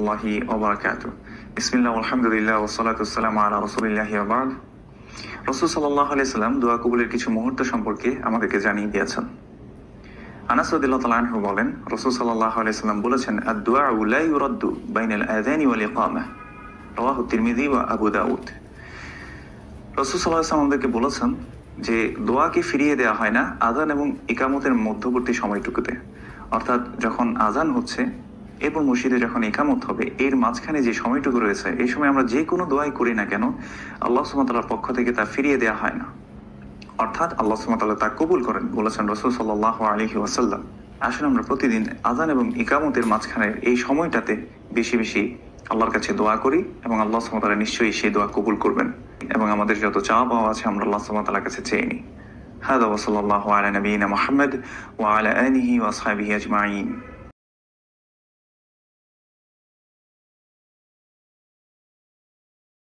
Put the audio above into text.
আল্লাহি ওয়া বারাকাতুহু। বিসমিল্লাহ আলহামদুলিল্লাহ ওয়া সলাতু ওয়াসসালামু আলা রাসূলিল্লাহি ওয়া বা'দ। রাসূল সাল্লাল্লাহু আলাইহি সাল্লাম দোয়া কবুলের কিছু মুহূর্ত সম্পর্কে আমাদেরকে জানিয়ে দিয়েছেন। আনাস রাদিয়াল্লাহু তাআলা আনহু বলেন, রাসূল সাল্লাল্লাহু আলাইহি সাল্লাম বলেছেন, আদ-দুআউ লা ইউরাদ্দু বাইনাল আযানি ওয়াল ইকামাহ, রাওয়াহু তিরমিযি ওয়া আবু দাউদ। রাসূল সাল্লাল্লাহু আলাইহি সাল্লাম আমাদেরকে বলেছেন যে দোয়াকে ফিরিয়ে দেওয়া হয় না আযান এবং ইকামতের মধ্যবর্তী সময়টুকুতে, অর্থাৎ যখন আযান হচ্ছে এরপর মসজিদে যখন ইকামত হবে এর মাঝখানে যে সময়টুকু রয়েছে এই সময় আমরা যে কোনো দোয়াই করি না কেন আল্লাহ সুবহানাহু ওয়া তাআলার পক্ষ থেকে তা ফিরিয়ে দেওয়া হয় না, অর্থাৎ আল্লাহ সুবহানাহু ওয়া তাআলা তা কবুল করেন বলেছেন রাসূল সাল্লাল্লাহু আলাইহি ওয়াসাল্লাম। আসলে আমরা প্রতিদিন আযান এবং ইকামতের মাঝখানের এই সময়টাতে বেশি বেশি আল্লাহর কাছে দোয়া করি এবং আল্লাহ সুবহানাহু ওয়া তাআলা নিশ্চয়ই সেই দোয়া কবুল করবেন এবং আমাদের যত চাওয়া পাওয়া আছে আমরা আল্লাহ সুবহানাহু ওয়া তাআলার কাছে চেয়ে নিই। হাদা ওয়া সাল্লাল্লাহু আলা নবিয়িনা মুহাম্মদ ওয়া আলা আলিহি ওয়া আসহাবিহি আজমাইন।